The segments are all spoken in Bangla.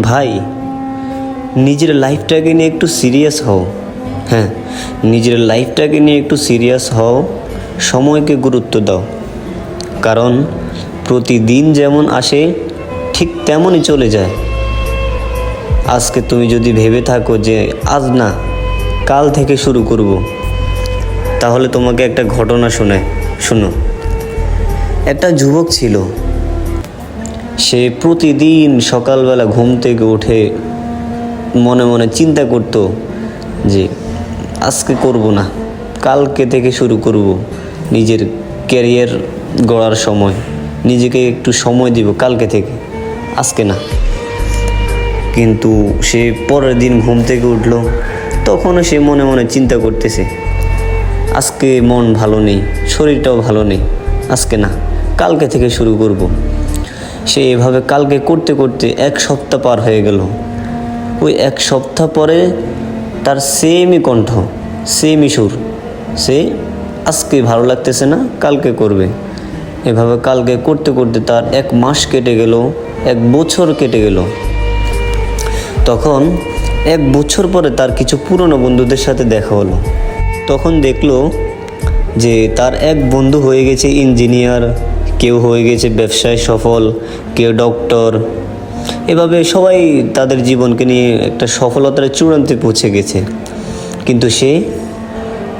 ভাই, নিজের লাইফটাকে নিয়ে একটু সিরিয়াস হও। হ্যাঁ, নিজের লাইফটাকে নিয়ে একটু সিরিয়াস হও, সময়কে গুরুত্ব দাও। কারণ প্রতিদিন যেমন আসে ঠিক তেমনই চলে যায়। আজকে তুমি যদি ভেবে থাকো যে আজ না, কাল থেকে শুরু করব, তাহলে তোমাকে একটা ঘটনা শোনো। একটা যুবক ছিল, সে প্রতিদিন সকালবেলা ঘুম থেকে উঠে মনে মনে চিন্তা করতো যে আজকে করব না, কালকে থেকে শুরু করব। নিজের ক্যারিয়ার গড়ার সময় নিজেকে একটু সময় দিব, কালকে থেকে, আজকে না। কিন্তু সে পরের দিন ঘুম থেকে উঠলো, তখনও সে মনে মনে চিন্তা করতেছে আজকে মন ভালো নেই, শরীরটাও ভালো নেই, আজকে না, কালকে থেকে শুরু করব। সে এভাবে কালকে করতে করতে 1 সপ্তাহ পার হয়ে গেল। ওই 1 সপ্তাহ পরে তার সেমই কণ্ঠ, সেমই সুর, সে আজকে ভালো লাগতেছে না, কালকে করবে। এভাবে কালকে করতে করতে তার 1 মাস কেটে গেল, 1 বছর কেটে গেল। তখন 1 বছর পরে তার কিছু পুরনো বন্ধুদের সাথে দেখা হলো। তখন দেখলো যে তার এক বন্ধু হয়ে গেছে ইঞ্জিনিয়ার, কেউ হয়ে গেছে ব্যবসায় সফল, কেউ ডক্টর। এভাবে সবাই তাদের জীবনকে নিয়ে একটা সফলতার চূড়ান্তে পৌঁছে গেছে। কিন্তু সে,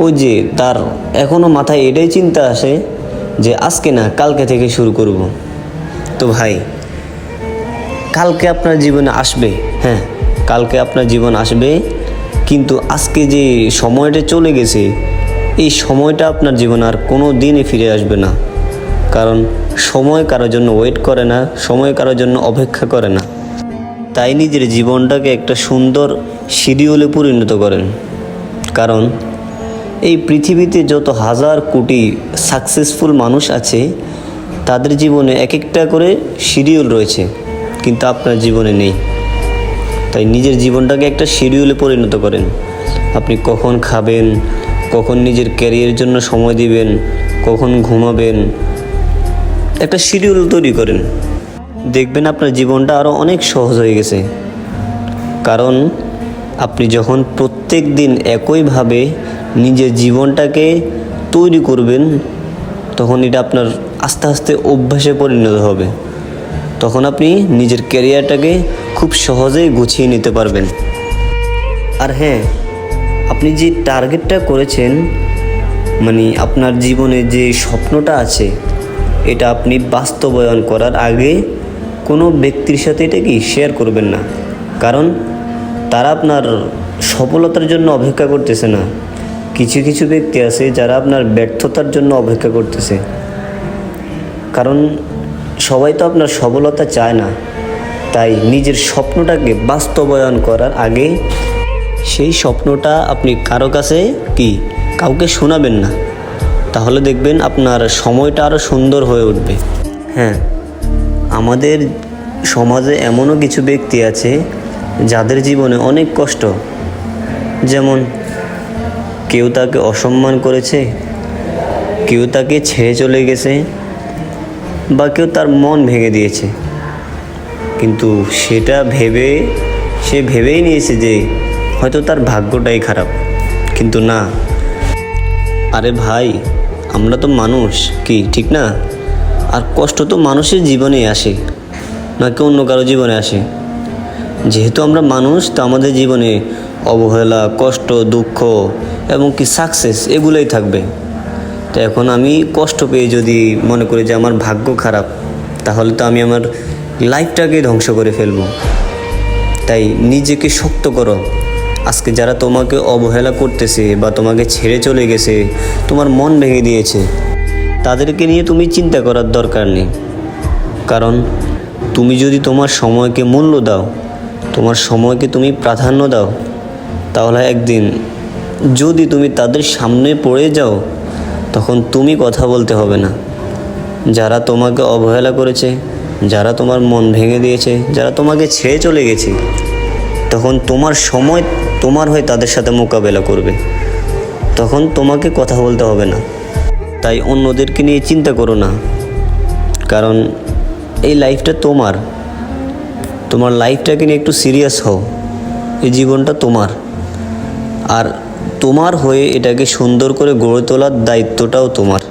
ওই যে তার এখনও মাথায় এটাই চিন্তা আসে যে আজকে না, কালকে থেকে শুরু করব। তো ভাই, কালকে আপনার জীবনে আসবে, হ্যাঁ, কালকে আপনার জীবন আসবে, কিন্তু আজকে যে সময়টা চলে গেছে, এই সময়টা আপনার জীবনে আর কোনো দিনই ফিরে আসবে না। কারণ সময় কারোর জন্য ওয়েট করে না, সময় কারোর জন্য অপেক্ষা করে না। তাই নিজের জীবনটাকে একটা সুন্দর শিডিউলে পরিণত করেন। কারণ এই পৃথিবীতে যত হাজার কোটি সাকসেসফুল মানুষ আছে, তাদের জীবনে এক একটা করে শিডিউল রয়েছে, কিন্তু আপনার জীবনে নেই। তাই নিজের জীবনটাকে একটা শিডিউলে পরিণত করেন। আপনি কখন খাবেন, কখন নিজের ক্যারিয়ারের জন্য সময় দিবেন, কখন ঘুমাবেন, একটা শিডিউল তৈরি করেন। দেখবেন আপনার জীবনটা আরও অনেক সহজ হয়ে গেছে। কারণ আপনি যখন প্রত্যেক দিন একইভাবে নিজের জীবনটাকে তৈরি করবেন, তখন এটা আপনার আস্তে আস্তে অভ্যাসে পরিণত হবে। তখন আপনি নিজের ক্যারিয়ারটাকে খুব সহজেই গুছিয়ে নিতে পারবেন। আর হ্যাঁ, আপনি যে টার্গেটটা করেছেন, মানে আপনার জীবনে যে স্বপ্নটা আছে, এটা আপনি বাস্তবায়ন করার আগে কোনো ব্যক্তির সাথে এটা কি শেয়ার করবেন না। কারণ তারা আপনার সফলতার জন্য অপেক্ষা করতেছে না। কিছু কিছু ব্যক্তি আছে যারা আপনার ব্যর্থতার জন্য অপেক্ষা করতেছে। কারণ সবাই তো আপনার সফলতা চায় না। তাই নিজের স্বপ্নটাকে বাস্তবায়ন করার আগে সেই স্বপ্নটা আপনি কারো কাছে কাউকে শোনাবেন না। তাহলে দেখবেন আপনার সময়টা আরও সুন্দর হয়ে উঠবে। হ্যাঁ, আমাদের সমাজে এমনও কিছু ব্যক্তি আছে যাদের জীবনে অনেক কষ্ট। যেমন কেউ তাকে অসম্মান করেছে, কেউ তাকে ছেড়ে চলে গেছে, বা কেউ তার মন ভেঙে দিয়েছে। কিন্তু সে ভেবেই নিয়েছে যে হয়তো তার ভাগ্যটাই খারাপ। কিন্তু না, আরে ভাই, আমরা তো মানুষ, ঠিক না? আর কষ্ট তো মানুষের জীবনেই আসে, নাকি অন্য কারো জীবনে আসে। যেহেতু আমরা মানুষ, তো আমাদের জীবনে অবহেলা, কষ্ট, দুঃখ এবং সাকসেস এগুলোই থাকবে। তো এখন আমি কষ্ট পেয়ে যদি মনে করি যে আমার ভাগ্য খারাপ, তাহলে তো আমি আমার লাইফটাকে ধ্বংস করে ফেলব। তাই নিজেকে শক্ত করো। আজকে যারা তোমাকে অবহেলা করতেছে বা তোমাকে ছেড়ে চলে গেছে, তোমার মন ভেঙে দিয়েছে, তাদেরকে নিয়ে তুমি চিন্তা করার দরকার নেই। কারণ তুমি যদি তোমার সময়কে মূল্য দাও, তোমার সময়কে তুমি প্রাধান্য দাও, তাহলে একদিন যদি তুমি তাদের সামনে পড়ে যাও, তখন তুমি কথা বলতে হবে না। যারা তোমাকে অবহেলা করেছে, যারা তোমার মন ভেঙে দিয়েছে, যারা তোমাকে ছেড়ে চলে গেছে, তখন তোমার সময় তোমার হয়ে তাদের সাথে মোকাবেলা করবে। তখন তোমাকে কথা বলতে হবে না। তাই অন্যদেরকে নিয়ে চিন্তা করো না, কারণ এই লাইফটা তোমার। তোমার লাইফটাকে নিয়ে একটু সিরিয়াস হও। এই জীবনটা তোমার, আর তোমার হয়ে এটাকে সুন্দর করে গড়ে তোলার দায়িত্বটাও তোমার।